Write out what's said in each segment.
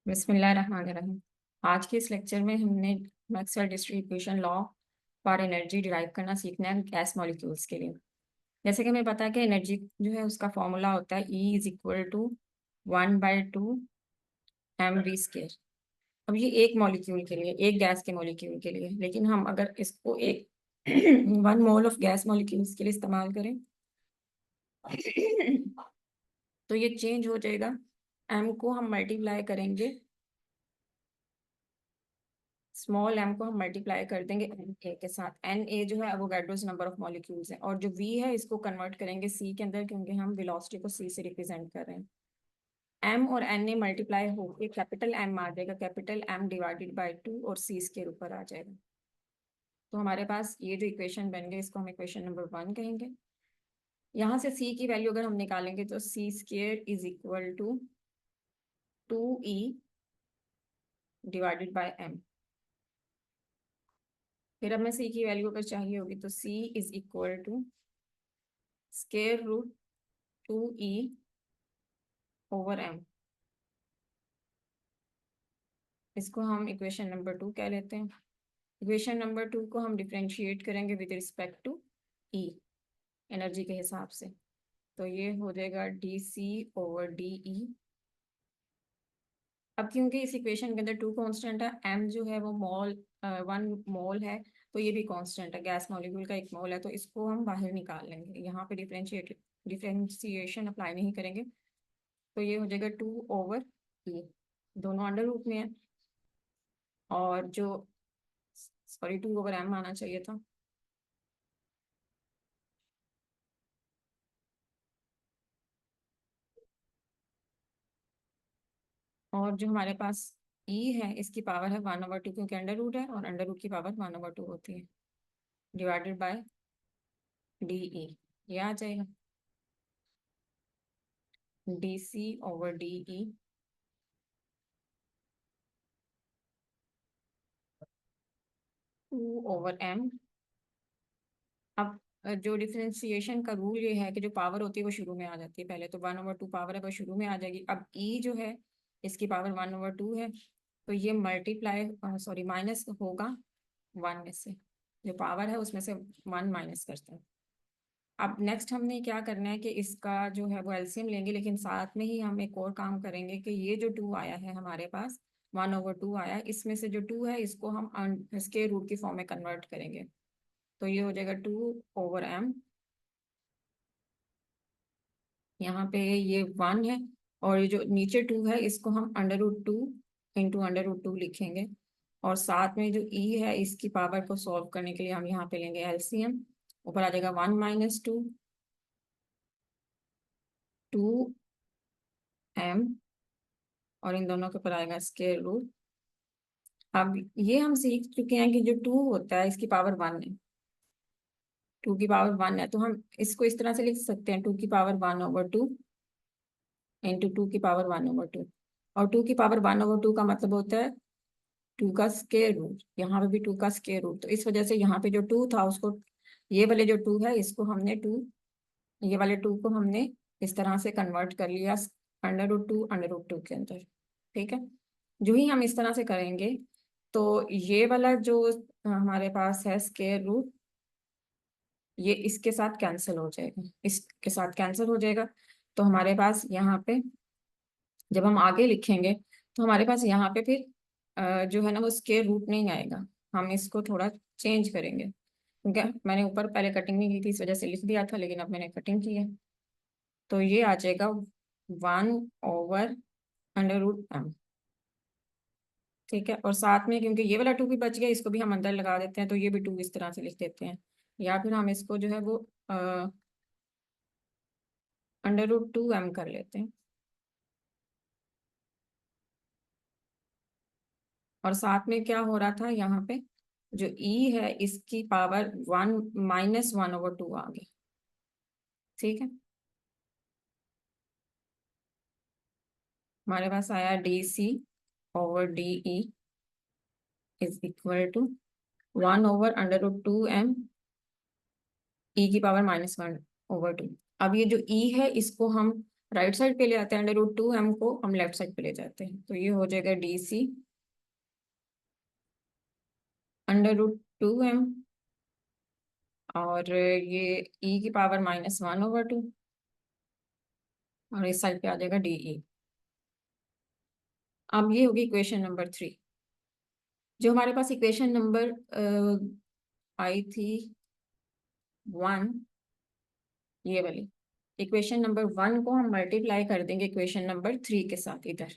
बिस्मिल्लाहिर्रहमानिर्रहीम। आज के इस लेक्चर में हमने Maxwell distribution law for energy derive करना सीखना है गैस मॉलिक्यूल्स के लिए। जैसे कि हमें पता है कि एनर्जी जो है उसका फॉर्मूला होता है E is equal to 1/2 mv²। अब ये एक मॉलिक्यूल के लिए, एक गैस के मॉलिक्यूल के लिए, लेकिन हम अगर इसको एक 1 मोल ऑफ गैस मॉलिक्यूल्स के लिए इस्तेमाल करें तो ये चेंज हो जाएगा। m को हम मल्टीप्लाई करेंगे, स्मॉल m को हम मल्टीप्लाई कर देंगे एन ए के साथ। एन ए जो है एवोगाड्रोस नंबर ऑफ मॉलिक्यूल्स है, और जो v है इसको कन्वर्ट करेंगे c के अंदर, क्योंकि हम वेलोसिटी को c से रिप्रेजेंट कर रहे हैं। m और n ए मल्टीप्लाई होकर कैपिटल M आ जाएगा, कैपिटल M डिवाइडेड बाई 2, और c स्क्वायर ऊपर आ जाएगा। तो हमारे पास ये जो इक्वेशन बन गई इसको हम इक्वेशन नंबर 1 कहेंगे। यहाँ से c की वैल्यू अगर हम निकालेंगे तो c square is equal to 2e divided by m। फिर हमें c की वैल्यू अगर चाहिए होगी तो c is equal to square root 2e over m। इसको हम इक्वेशन नंबर 2 कह लेते हैं। इक्वेशन नंबर 2 को हम डिफ्रेंशिएट करेंगे with respect to e, energy के हिसाब से। तो ये हो जाएगा dc ओवर de। अब क्योंकि इस इक्वेशन के अंदर 2 कांस्टेंट है, m जो है वो 1 मोल है, तो ये भी कांस्टेंट है, गैस मॉलिक्यूल का 1 मोल है, तो इसको हम बाहर निकाल लेंगे। यहाँ पे डिफ्रेंशिएशन अप्लाई नहीं करेंगे, तो ये हो जाएगा 2/e। दोनों अंडर रूट में है, और जो सॉरी 2/m आना चाहिए था। और जो हमारे पास e है इसकी पावर है 1/2, क्योंकि अंडर रूट है और अंडर रूट की पावर 1/2 होती है, डिवाइडेड बाय डी ई। ये आ जाएगा dc ओवर de 2/m। अब जो डिफरेंशिएशन का रूल ये है कि जो पावर होती है वो शुरू में आ जाती है। पहले तो 1/2 पावर है वो शुरू में आ जाएगी। अब e जो है इसकी पावर 1/2 है, तो ये मल्टीप्लाई सॉरी माइनस होगा 1 में से, जो पावर है उसमें से 1 माइनस करते हैं। अब नेक्स्ट हमने क्या करना है कि इसका जो है वो एलसीएम लेंगे, लेकिन साथ में ही हम एक और काम करेंगे कि ये जो 2 आया है हमारे पास, 1/2 आया है, इसमें से जो 2 है इसको हम इसके रूट की फॉर्म में कन्वर्ट करेंगे। तो ये हो जाएगा 2/m। यहाँ पे ये 1 है, और ये जो नीचे 2 है इसको हम √2 इंटू √2 लिखेंगे। और साथ में जो e है इसकी पावर को सॉल्व करने के लिए हम यहाँ पे लेंगे एलसीएम। ऊपर आ जाएगा 1 माइनस 2m, और इन दोनों के ऊपर आएगा स्क्वायर रूट। अब ये हम सीख चुके हैं कि जो 2 होता है इसकी पावर 1 है, 2 की पावर 1 है, तो हम इसको इस तरह से लिख सकते हैं 2 की पावर 1/2 इंटू 2 की पावर 1/2। और 2 की पावर 1/2 का मतलब होता है 2 का स्क्वायर रूट। यहाँ पे भी 2 का स्क्वायर रूट, तो इस वजह से यहाँ पे जो 2 था उसको, ये वाले जो 2 है इसको हमने 2, ये वाले 2 को हमने इस तरह से कन्वर्ट कर लिया √2 के अंदर। ठीक है, जो ही हम इस तरह से करेंगे तो ये वाला जो हमारे पास है स्क्वायर रूट, ये इसके साथ कैंसिल हो जाएगा, इसके साथ कैंसिल हो जाएगा। तो हमारे पास यहाँ पे जब हम आगे लिखेंगे तो हमारे पास यहाँ पे फिर जो है ना वो स्क्वायर रूट नहीं आएगा। हम इसको थोड़ा चेंज करेंगे, क्योंकि मैंने ऊपर पहले कटिंग नहीं की थी, इस वजह से लिख दिया था, लेकिन अब मैंने कटिंग की है। तो ये आ जाएगा 1/√m। ठीक है, और साथ में क्योंकि ये वाला 2 भी बच गया, इसको भी हम अंदर लगा देते हैं, तो ये भी 2 इस तरह से लिख देते हैं। या फिर हम इसको जो है वो √2m कर लेते हैं। और साथ में क्या हो रहा था, यहाँ पे जो e है इसकी पावर 1 माइनस 1/2 आ गई। ठीक है, हमारे पास आया dc over de is equal to 1/√2m e की पावर -1/2। अब ये जो e है इसको हम राइट साइड पे ले आते हैं, अंडर रूट 2m को हम लेफ्ट साइड पे ले जाते हैं, तो ये हो जाएगा DC अंडर रूट 2m, और ये e⁻⁻⁻⁴ और इस साइड पे आ जाएगा DE। अब ये होगी इक्वेशन नंबर 3। जो हमारे पास इक्वेशन नंबर आई थी 1, ये वाली इक्वेशन नंबर 1 को हम मल्टीप्लाई कर देंगे इक्वेशन नंबर 3 के साथ इधर।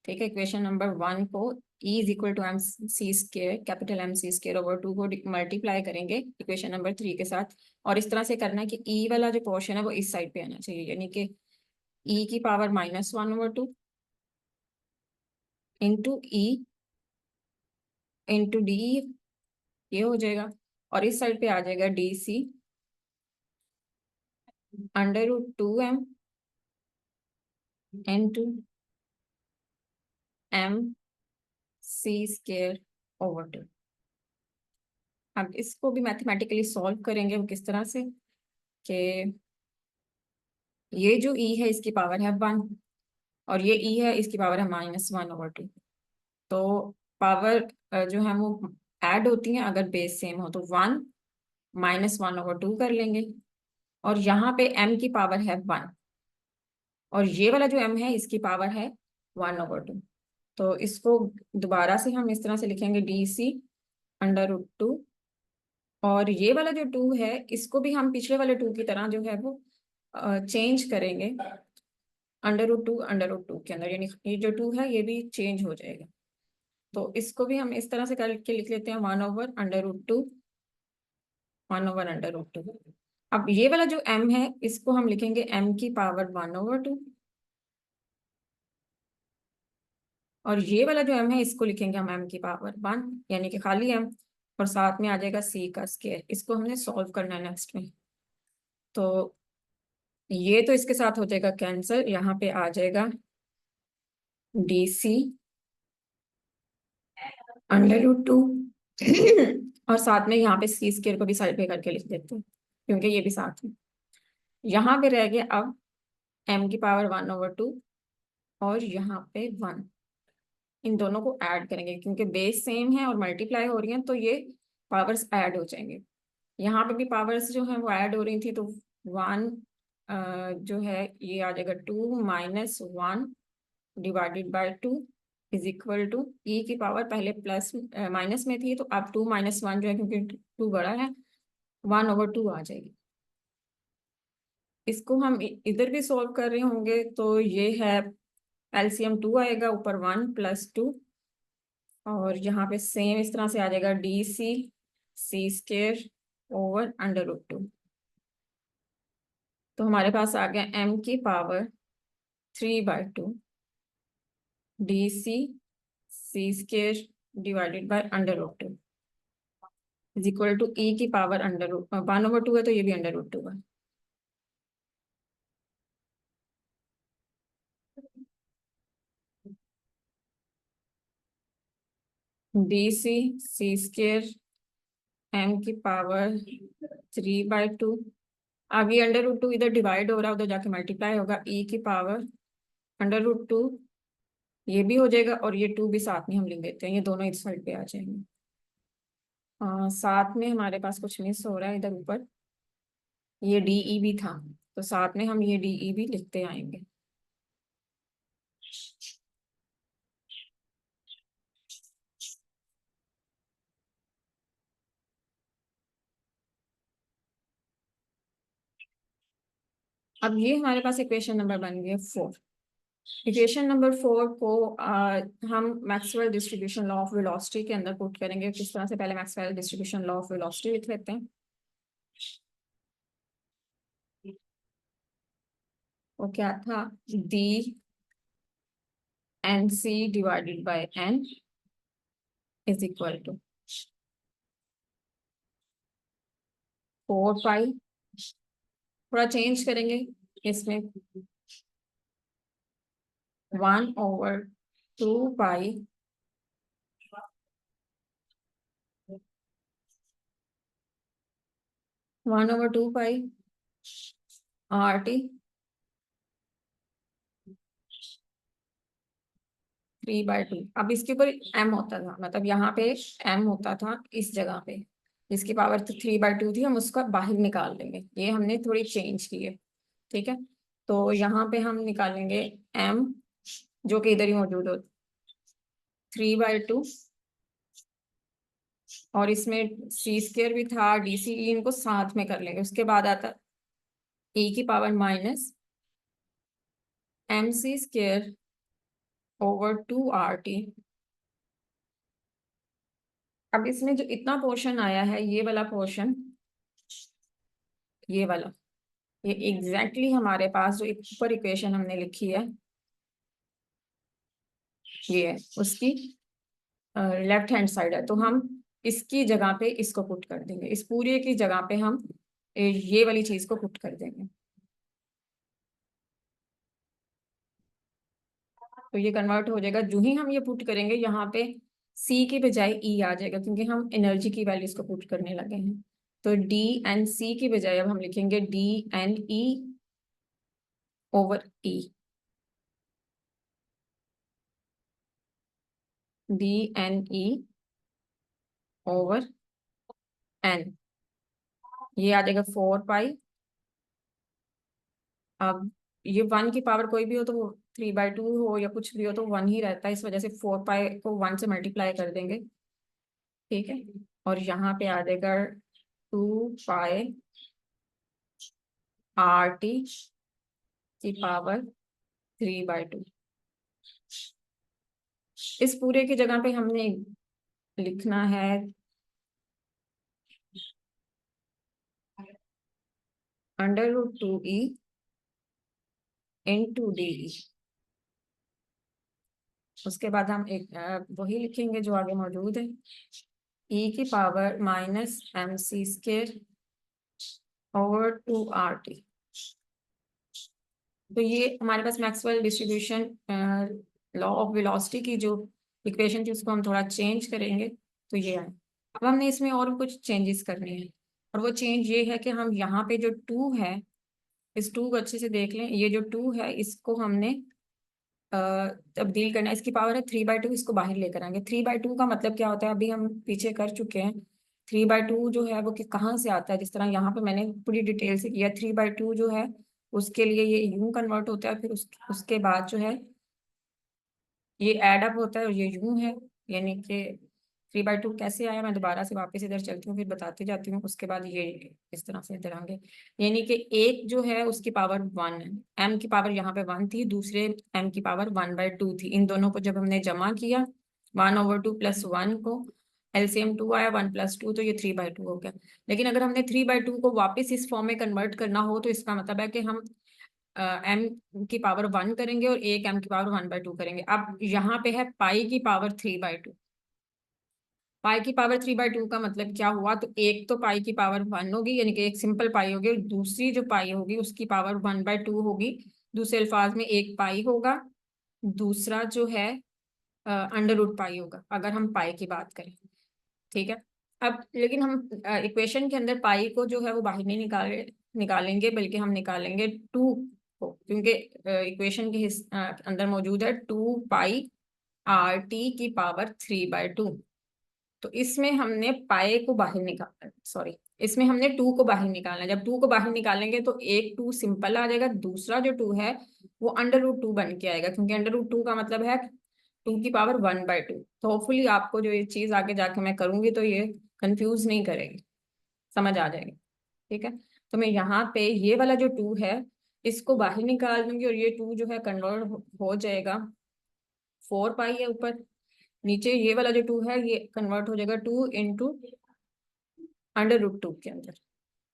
ठीक है, इक्वेशन नंबर 1 को E=mc², कैपिटल MC²/2 को मल्टीप्लाई करेंगे इक्वेशन नंबर 3 के साथ, और इस तरह से करना है कि E वाला जो पोर्शन है वो इस साइड पे आना चाहिए, यानी कि e⁻⁻⁻² into E into D, ये हो जाएगा, और इस साइड पे आ जाएगा DC under root 2m into MC²/2। अब इसको भी मैथमेटिकली सॉल्व करेंगे, वो किस तरह से कि ये जो E है इसकी पावर है 1, और ये E है इसकी पावर है -1/2। तो पावर जो है वो ऐड होती है अगर बेस सेम हो, तो 1 -1/2 कर लेंगे, और यहाँ पे m की पावर है 1, और ये वाला जो m है इसकी पावर है 1/2। तो इसको दोबारा से हम इस तरह से लिखेंगे DC अंडर रूट 2, और ये वाला जो 2 है इसको भी हम पिछले वाले 2 की तरह जो है वो चेंज करेंगे अंडर रूट टू के अंदर, यानी ये जो 2 है ये भी चेंज हो जाएगा। तो इसको भी हम इस तरह से करके लिख लेते हैं 1/√2, 1/√2। अब ये वाला जो m है इसको हम लिखेंगे m की पावर 1/2, और ये वाला जो m है इसको लिखेंगे हम m की पावर 1, यानी कि खाली m, और साथ में आ जाएगा c²। इसको हमने सॉल्व करना है नेक्स्ट में। तो ये तो इसके साथ हो जाएगा कैंसर, यहाँ पे आ जाएगा DC अंडर रूट 2 और साथ में यहाँ पे c² को भी साइड पे करके लिख देते हैं क्योंकि ये भी साथ में। यहाँ पे रह गया अब m की पावर 1/2, और यहाँ पे 1, इन दोनों को ऐड करेंगे क्योंकि बेस सेम है और मल्टीप्लाई हो रही हैं, तो ये पावर्स ऐड हो जाएंगे। यहाँ पे भी पावर्स जो है वो ऐड हो रही थी, तो 1 जो है ये आ जाएगा 2 - 1 / 2 इज इक्वल टू E की पावर, पहले प्लस माइनस में थी तो अब 2 - 1 जो है क्योंकि 2 बड़ा है 1/2 आ जाएगी। इसको हम इधर भी सॉल्व कर रहे होंगे, तो ये है LCM 2 आएगा, ऊपर 1 + 2, और यहाँ पे सेम इस तरह से आ जाएगा DC c²/√2। तो हमारे पास आ गया m की power 3/2 DC c²/√2 is equal to E की पावर 1/2 है, तो ये भी अंडर रूट 2 है। DC c² m की पावर 3/2। अब ये अंडर रूट 2 इधर डिवाइड हो रहा है, उधर जाके मल्टीप्लाई होगा, E की पावर अंडर रूट 2, ये भी हो जाएगा, और ये 2 भी साथ में हम लिख देते हैं, ये दोनों इस साइड पे आ जाएंगे। साथ में हमारे पास कुछ मिस हो रहा है इधर ऊपर, ये DE भी था, तो साथ में हम ये DE भी लिखते आएंगे। अब ये हमारे पास इक्वेशन नंबर बन गया 4। इक्वेशन नंबर 4 को हम Maxwell distribution law of velocity के अंदर पुट करेंगे। किस तरह से, पहले Maxwell distribution law of velocity लिख लेते हैं। वो क्या था, D NC/N is equal to 4 pi, थोड़ा चेंज करेंगे इसमें, 1/2 पाई RT 3/2। अब इसके ऊपर m होता था, मतलब यहाँ पे m होता था इस जगह पे, जिसकी पावर 3/2 थी, हम उसका बाहर निकाल लेंगे। ये हमने थोड़ी चेंज की है, ठीक है। तो यहाँ पे हम निकालेंगे m, जो कि इधर ही मौजूद हो, 3/2, और इसमें c² भी था, dc, इनको साथ में कर लेंगे। उसके बाद आता e⁻(mc²/2RT। अब इसमें जो इतना पोर्शन आया है, ये वाला पोर्शन, ये वाला, ये एग्जैक्टली हमारे पास जो एक ऊपर इक्वेशन हमने लिखी है, ये है उसकी लेफ्ट हैंड साइड है। तो हम इसकी जगह पे इसको पुट कर देंगे, इस पूरे की जगह पे हम ये वाली चीज को पुट कर देंगे। तो ये कन्वर्ट हो जाएगा। जो ही हम ये पुट करेंगे, यहाँ पे सी की बजाय ई आ जाएगा, क्योंकि हम एनर्जी की वैल्यूज को पुट करने लगे हैं। तो D/C की बजाय अब हम लिखेंगे D/E/E। D/E/N, ये आ जाएगा 4 पाई। अब ये 1 की पावर कोई भी हो, तो वो 3/2 हो या कुछ भी हो, तो 1 ही रहता है। इस वजह से 4 पाई को 1 से मल्टीप्लाई कर देंगे, ठीक है। और यहाँ पे आ जाएगा 2 पाई RT की पावर 3/2। इस पूरे की जगह पे हमने लिखना है √2E × DE। उसके बाद हम एक वही लिखेंगे जो आगे मौजूद है, e⁻(mc²/2RT। तो ये हमारे पास Maxwell distribution law of velocity की जो इक्वेशन थी, उसको हम थोड़ा चेंज करेंगे, तो ये है। अब हमने इसमें और कुछ चेंजेस करने हैं, और वो चेंज ये है कि हम यहाँ पे जो 2 है, इस 2 को अच्छे से देख लें। ये जो 2 है, इसको हमने तब्दील करना है। इसकी पावर है 3/2, इसको बाहर लेकर आएंगे। 3/2 का मतलब क्या होता है, अभी हम पीछे कर चुके हैं। 3/2 जो है वो कि कहाँ से आता है, जिस तरह यहाँ पे मैंने पूरी डिटेल से किया। 3/2 जो है, उसके लिए ये यूं कन्वर्ट होता है, फिर उसके बाद जो है ये ऐड अप होता है, और ये यूं है। यानी कि 3/2 कैसे आया, मैं दोबारा से वापस इधर चलती हूँ, फिर बताती जाती हूँ। उसके बाद ये इस तरह से इधर आएंगे। यानी कि एक जो है उसकी पावर 1 है, m की पावर यहाँ पे 1 थी, दूसरे m की पावर 1/2 थी। इन दोनों को जब हमने जमा किया, 1/2 + 1 को, एलसीएम 2 आया, 1 + 2, तो ये 3/2 हो गया। लेकिन अगर हमने 3/2 को वापस इस फॉर्म में कन्वर्ट करना हो, तो इसका मतलब है कि हम m की पावर 1 करेंगे और एक m की पावर 1/2 करेंगे। अब यहाँ पे है पाई की पावर 3/2। पाई की पावर 3/2 का मतलब क्या हुआ, तो एक तो पाई की पावर 1 होगी, यानी कि एक सिंपल पाई होगी, और दूसरी जो पाई होगी उसकी पावर 1/2 होगी। दूसरे अल्फाज में एक पाई होगा, दूसरा जो है √पाई होगा, अगर हम पाई की बात करें, ठीक है। अब लेकिन हम इक्वेशन के अंदर पाई को जो है वो बाहर नहीं निकालेंगे, बल्कि हम निकालेंगे 2 को, क्योंकि इक्वेशन के अंदर मौजूद है 2 पाई RT की पावर 3/2। तो इसमें हमने पाए को बाहर निकालना, सॉरी, इसमें हमने 2 को बाहर निकालना है। जब 2 को बाहर निकालेंगे तो एक 2 सिंपल आ जाएगा, दूसरा जो 2 है वो √2 बन के आएगा, क्योंकि √2 का मतलब है 2 की पावर 1/2। तो होपफुली आपको जो ये चीज आगे जाके मैं करूंगी, तो ये कंफ्यूज नहीं करेगी, समझ आ जाएगी, ठीक है। तो मैं यहाँ पे ये वाला जो 2 है, इसको बाहर निकाल दूंगी, और ये 2 जो है कन्वर्ट हो जाएगा, 4 पाई है ऊपर, नीचे ये वाला जो 2 है ये कन्वर्ट हो जाएगा 2 × √2 के अंदर।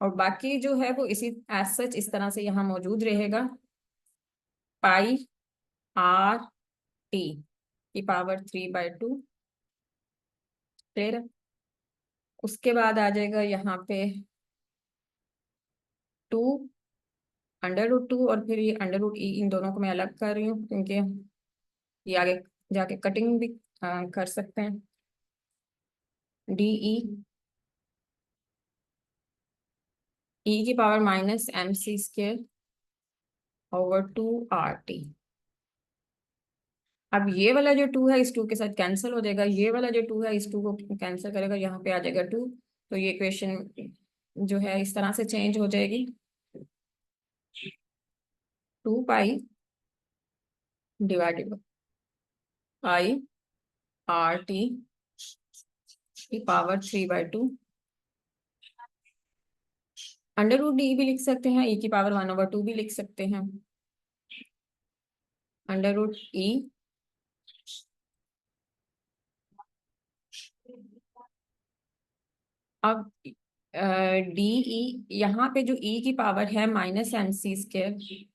और बाकी जो है वो इसी एज सच इस तरह से यहाँ मौजूद रहेगा, पाई RT की पावर 3/2। क्लियर है। उसके बाद आ जाएगा यहाँ पे 2 √2, और फिर ये √E, इन दोनों को मैं अलग कर रही हूँ, क्योंकि ये आगे जाके कटिंग भी कर सकते हैं। DE की पावर -mc² / 2RT। अब ये वाला जो 2 है इस 2 के साथ कैंसिल हो जाएगा, ये वाला जो 2 है इस 2 को कैंसिल करेगा, यहाँ पे आ जाएगा 2। तो ये इक्वेशन जो है इस तरह से चेंज हो जाएगी। 2 पाई डिवाइडेड बाई RT की पावर 3/2। √D भी लिख सकते हैं, E की पावर 1/2 भी लिख सकते हैं। √E अब DE, यहाँ पे जो E की पावर है -MC²,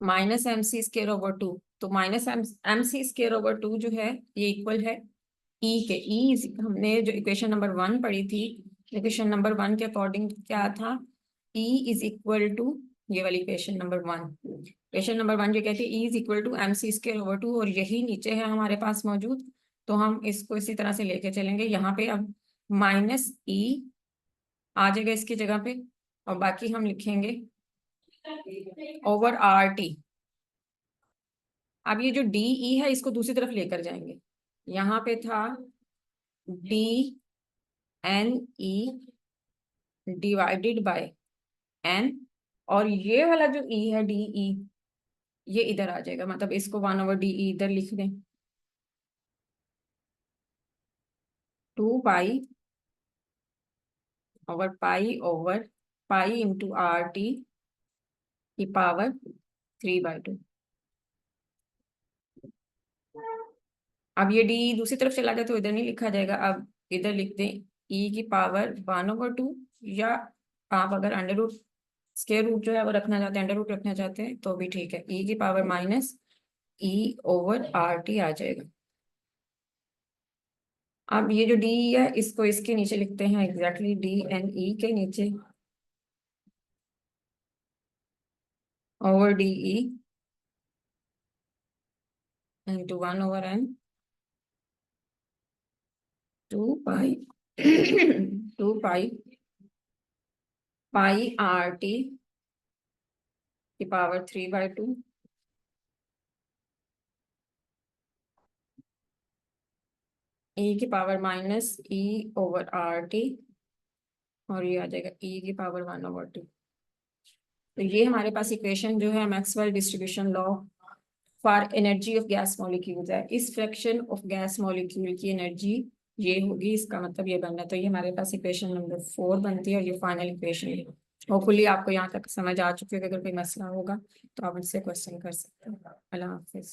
-MC²/2, तो -MC²/2 जो है ये इक्वल है E के। हमने जो इक्वेशन नंबर 1 पढ़ी थी, इक्वेशन नंबर 1 के अकॉर्डिंग क्या था, E इज इक्वल टू, ये वाली इक्वेशन नंबर 1, इक्वेशन नंबर 1 जो कहती है E is equal to MC²/2, और यही नीचे है हमारे पास मौजूद। तो हम इसको इसी तरह से लेके चलेंगे, यहाँ पे अब -E आ जाएगा इसकी जगह पे, और बाकी हम लिखेंगे ओवर RT। अब ये जो DE है इसको दूसरी तरफ लेकर जाएंगे, यहाँ पे था DNE डिवाइडेड बाय N, और ये वाला जो E है DE, ये इधर आ जाएगा, मतलब इसको 1/DE इधर लिख दें। 2 pi over pi into RT की पावर 3/2। अब ये DE दूसरी तरफ चला जाए तो इधर नहीं लिखा जाएगा, अब इधर लिख दें E की पावर 1/2, या आप अगर स्क्वायर रूट जो है वो रखना चाहते हैं, अंडर रूट रखना चाहते हैं तो भी ठीक है, E की पावर -E/RT आ जाएगा। अब ये जो DE है इसको इसके नीचे लिखते हैं, एग्जैक्टली DNE के नीचे ओवर DE इंटू 1/N 2 पाई 2 पाई RT की पावर 3/2 E की पावर -E/RT, और ये आ जाएगा E की पावर 1/2। तो ये हमारे पास इक्वेशन जो है Maxwell distribution law for energy of gas molecules है। इस फ्रैक्शन ऑफ गैस मॉलिक्यूल की एनर्जी ये होगी, इसका मतलब ये बनना। तो ये हमारे पास इक्वेशन नंबर 4 बनती है, और ये फाइनल इक्वेशन है। होपफुली आपको यहाँ तक समझ आ चुकी है। अगर कोई मसला होगा तो आप मुझसे क्वेश्चन कर सकते हैं। अल्लाह हाफिज।